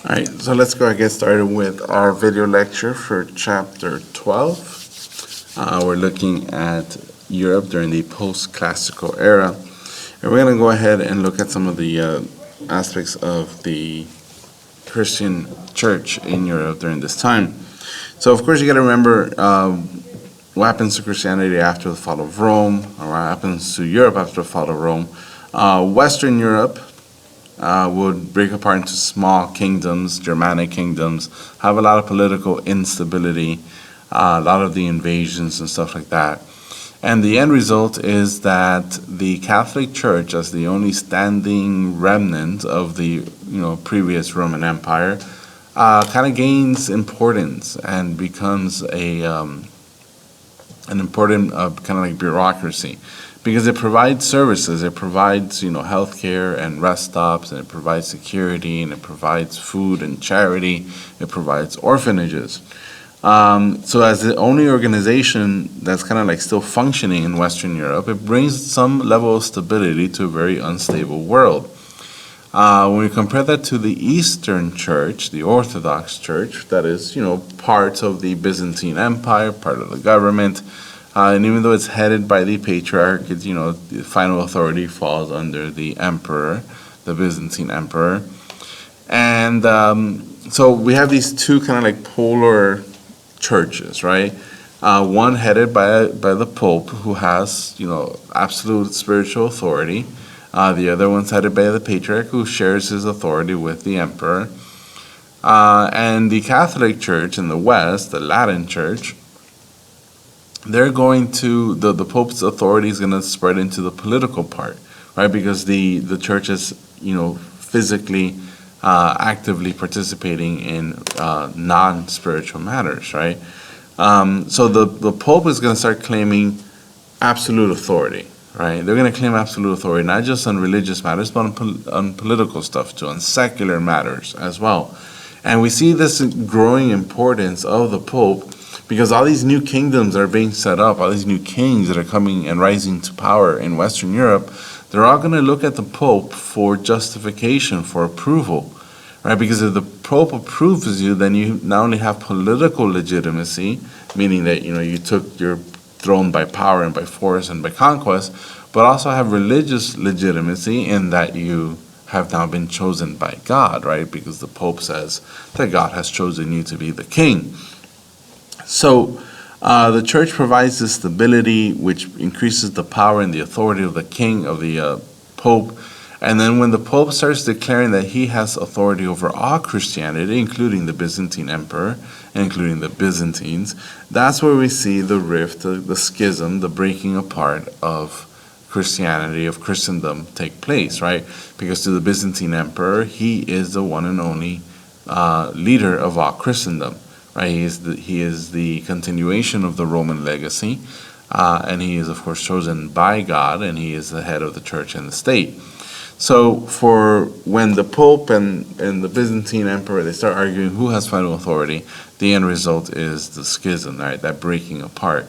All right, so let's go and get started with our video lecture for chapter 12. We're looking at Europe during the post-classical era. And we're going to go ahead and look at some of the aspects of the Christian church in Europe during this time. So, of course, you got to remember what happens to Christianity after the fall of Rome, or what happens to Europe after the fall of Rome. Western Europe would break apart into small kingdoms, Germanic kingdoms, have a lot of political instability, a lot of the invasions and stuff like that. And the end result is that the Catholic Church, as the only standing remnant of the previous Roman Empire, kind of gains importance and becomes an important kind of like bureaucracy. Because it provides services, it provides healthcare and rest stops, and it provides security, and it provides food and charity, it provides orphanages. So as the only organization that's kind of like still functioning in Western Europe, it brings some level of stability to a very unstable world. When we compare that to the Eastern Church, the Orthodox Church, that is part of the Byzantine Empire, part of the government. And even though it's headed by the patriarch, it's, the final authority falls under the emperor, the Byzantine emperor. And so we have these two kind of like polar churches, right? One headed by the Pope, who has, absolute spiritual authority. The other one's headed by the patriarch, who shares his authority with the emperor. And the Catholic Church in the West, the Latin Church, they're going to, the Pope's authority is going to spread into the political part, right? Because the church is, physically, actively participating in non-spiritual matters, right? So the Pope is going to start claiming absolute authority, right? They're going to claim absolute authority, not just on religious matters, but on political stuff too, on secular matters as well. And we see this growing importance of the Pope, because all these new kingdoms that are being set up, all these new kings that are coming and rising to power in Western Europe, they're all going to look at the Pope for justification, for approval, right? Because if the Pope approves you, then you not only have political legitimacy, meaning that you took your throne by power and by force and by conquest, but also have religious legitimacy in that you have now been chosen by God, right? Because the Pope says that God has chosen you to be the king. So the church provides this stability, which increases the power and the authority of the king, of the Pope. And then when the Pope starts declaring that he has authority over all Christianity, including the Byzantine emperor, including the Byzantines, that's where we see the rift, the schism, the breaking apart of Christianity, of Christendom take place, right? Because to the Byzantine emperor, he is the one and only leader of all Christendom. Right, he is the continuation of the Roman legacy, and he is, of course, chosen by God, and he is the head of the church and the state. So for when the Pope and the Byzantine emperor, they start arguing who has final authority, the end result is the schism, right, that breaking apart.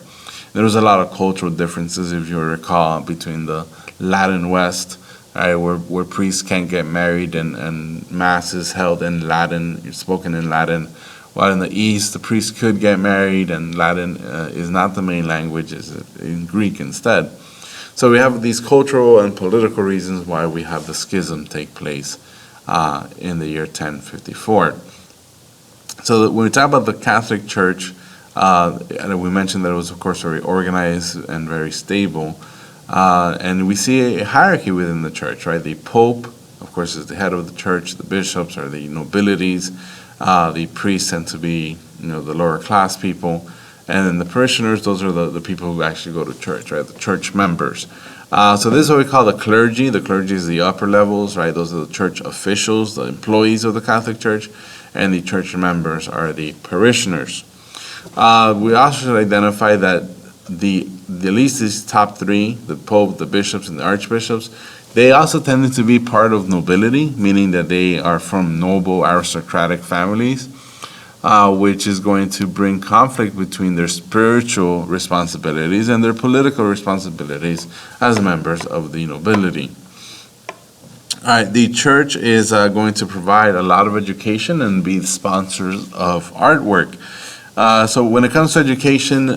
There was a lot of cultural differences, if you recall, between the Latin West, right, where priests can't get married and mass is held in Latin, spoken in Latin. While in the East, the priests could get married, and Latin is not the main language, is in Greek instead. So we have these cultural and political reasons why we have the schism take place in the year 1054. So when we talk about the Catholic Church, and we mentioned that it was, of course, very organized and very stable, and we see a hierarchy within the church, right? The Pope, of course, is the head of the church. The bishops are the nobilities. The priests tend to be, the lower class people, and then the parishioners, those are the people who actually go to church, right? The church members. So this is what we call the clergy. The clergy is the upper levels, right? Those are the church officials, the employees of the Catholic Church, and the church members are the parishioners. We also should identify that at least these top three, the Pope, the bishops, and the archbishops, they also tended to be part of nobility, meaning that they are from noble aristocratic families, which is going to bring conflict between their spiritual responsibilities and their political responsibilities as members of the nobility. All right, the church is going to provide a lot of education and be the sponsors of artwork. So when it comes to education,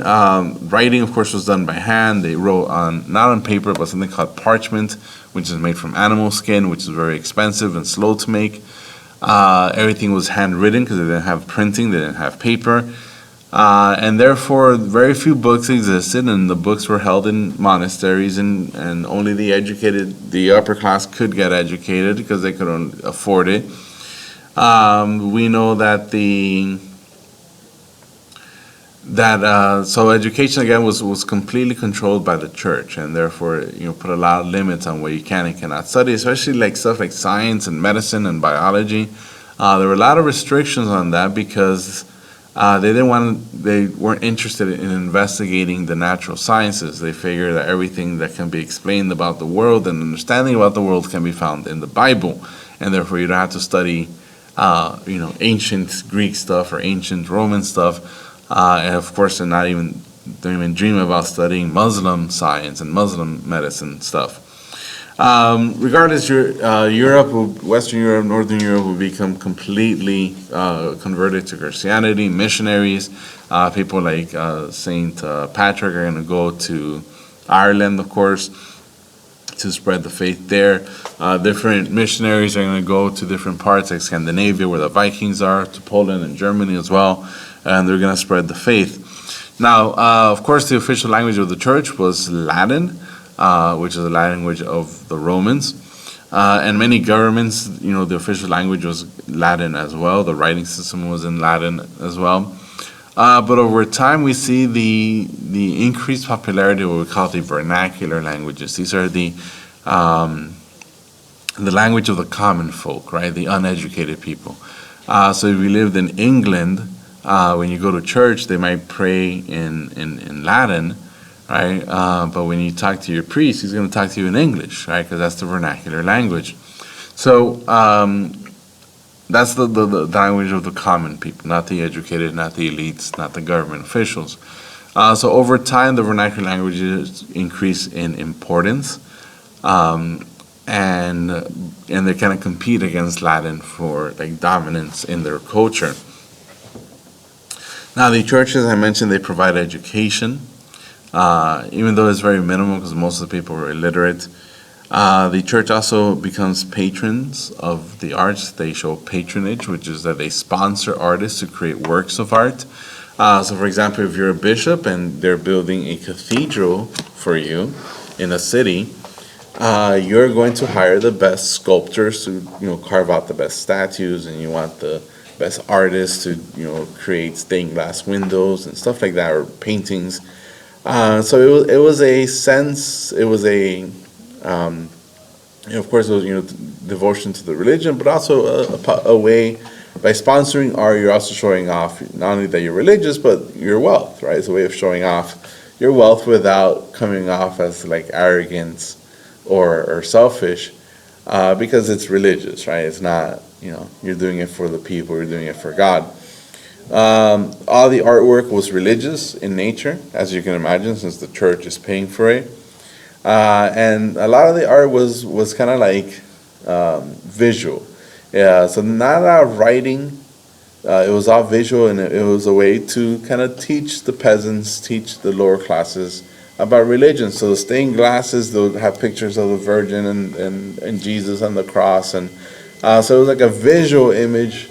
writing, of course, was done by hand. They wrote on, not on paper, but something called parchment, which is made from animal skin, which is very expensive and slow to make. Everything was handwritten because they didn't have printing, they didn't have paper. And therefore, very few books existed, and the books were held in monasteries, and only the educated, the upper class could get educated because they couldn't afford it. We know that so education again was completely controlled by the church, and therefore put a lot of limits on what you can and cannot study, especially like stuff like science and medicine and biology. There were a lot of restrictions on that because they weren't interested in investigating the natural sciences. They figured that everything that can be explained about the world and understanding about the world can be found in the Bible, and therefore you don't have to study ancient Greek stuff or ancient Roman stuff. And of course, don't even dream about studying Muslim science and Muslim medicine stuff. Regardless, Europe, Western Europe, Northern Europe will become completely converted to Christianity. Missionaries, people like Saint Patrick are going to go to Ireland, of course, to spread the faith there. Different missionaries are going to go to different parts like Scandinavia, where the Vikings are, to Poland and Germany as well, and they're going to spread the faith. Now, of course, the official language of the church was Latin, which is the language of the Romans. And many governments, the official language was Latin as well. The writing system was in Latin as well. But over time, we see the increased popularity of what we call the vernacular languages. These are the language of the common folk, right? The uneducated people. So if we lived in England, when you go to church, they might pray in Latin, right? But when you talk to your priest, he's going to talk to you in English, right? Because that's the vernacular language. So that's the language of the common people, not the educated, not the elites, not the government officials. So over time, the vernacular languages increase in importance, and they kind of compete against Latin for like dominance in their culture. Now, the church, as I mentioned, they provide education, even though it's very minimal because most of the people are illiterate. The church also becomes patrons of the arts. They show patronage, which is that they sponsor artists to create works of art. So, for example, if you're a bishop and they're building a cathedral for you in a city, you're going to hire the best sculptors to carve out the best statues, and you want the best artists to create stained glass windows and stuff like that, or paintings. So it was a sense. It was a of course, it was devotion to the religion, but also a way, by sponsoring art, you're also showing off not only that you're religious, but your wealth, right? It's a way of showing off your wealth without coming off as like arrogance or selfish, because it's religious, right? It's not, you're doing it for the people, you're doing it for God. All the artwork was religious in nature, as you can imagine, since the church is paying for it. And a lot of the art was kind of like visual. Yeah, so not a lot of writing. It was all visual, and it was a way to kind of teach the peasants, teach the lower classes about religion. So the stained glasses, they'll have pictures of the Virgin and Jesus on the cross, and so it was like a visual image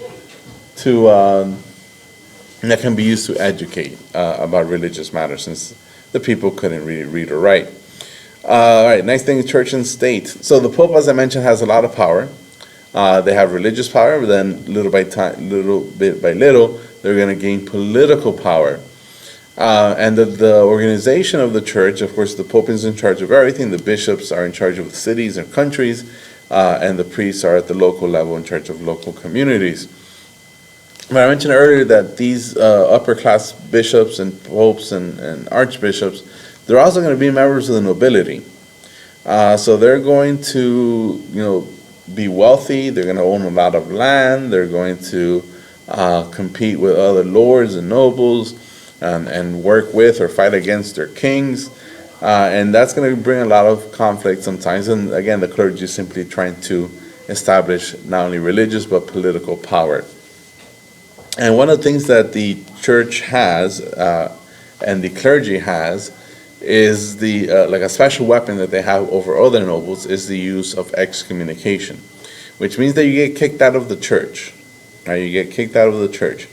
that can be used to educate about religious matters, since the people couldn't really read or write. All right, next thing, church and state. So the Pope, as I mentioned, has a lot of power. They have religious power, but then little bit by little, they're going to gain political power. And the organization of the church, of course, the Pope is in charge of everything. The bishops are in charge of the cities and countries, and the priests are at the local level in charge of local communities. But I mentioned earlier that these upper class bishops and popes and archbishops, they're also going to be members of the nobility. So they're going to, be wealthy. They're going to own a lot of land. They're going to compete with other lords and nobles, and work with or fight against their kings. And that's going to bring a lot of conflict sometimes. And again, the clergy is simply trying to establish not only religious but political power. And one of the things that the church has and the clergy has is the like a special weapon that they have over other nobles is the use of excommunication, which means that you get kicked out of the church. Right? You get kicked out of the church.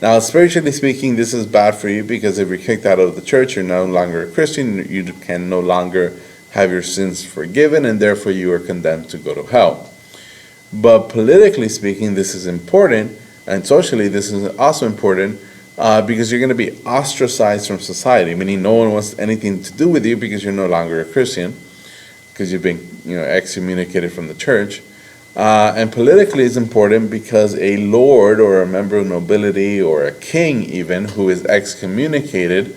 Now, spiritually speaking, this is bad for you because if you're kicked out of the church, you're no longer a Christian. You can no longer have your sins forgiven, and therefore you are condemned to go to hell. But politically speaking, this is important, and socially, this is also important because you're going to be ostracized from society, meaning no one wants anything to do with you because you're no longer a Christian, because you've been excommunicated from the church. And politically it's important because a lord or a member of nobility or a king even who is excommunicated,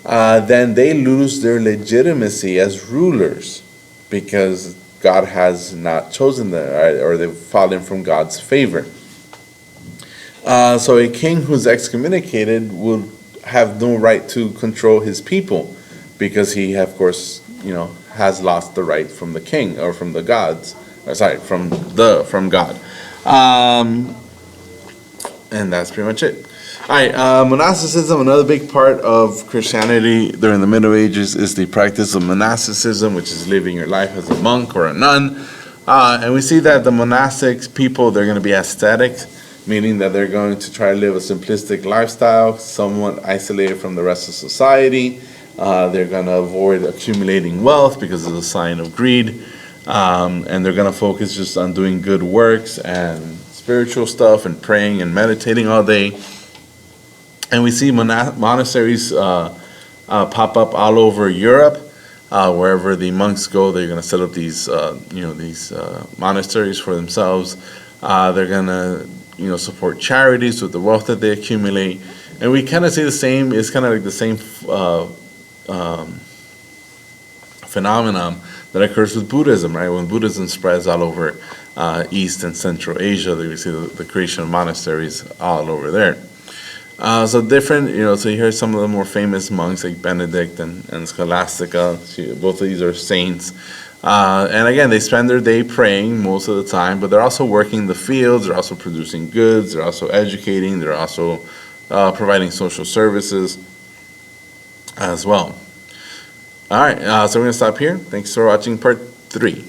then they lose their legitimacy as rulers because God has not chosen them, right? Or they've fallen from God's favor. So a king who's excommunicated will have no right to control his people because he, of course, has lost the right from the king or from the gods. From God. And that's pretty much it. All right, monasticism, another big part of Christianity during the Middle Ages is the practice of monasticism, which is living your life as a monk or a nun. And we see that the monastic people, they're going to be ascetics, meaning that they're going to try to live a simplistic lifestyle, somewhat isolated from the rest of society. They're going to avoid accumulating wealth because it's a sign of greed. And they're going to focus just on doing good works and spiritual stuff and praying and meditating all day. And we see monasteries pop up all over Europe. Wherever the monks go, they're going to set up these monasteries for themselves. They're going to support charities with the wealth that they accumulate. And we kind of see the same. It's kind of like the same phenomenon that occurs with Buddhism, right? When Buddhism spreads all over East and Central Asia, we see the creation of monasteries all over there. So different, so you hear some of the more famous monks like Benedict and Scholastica. Both of these are saints. And again, they spend their day praying most of the time, but they're also working the fields, they're also producing goods, they're also educating, they're also providing social services as well. All right, so we're going to stop here. Thanks for watching part 3.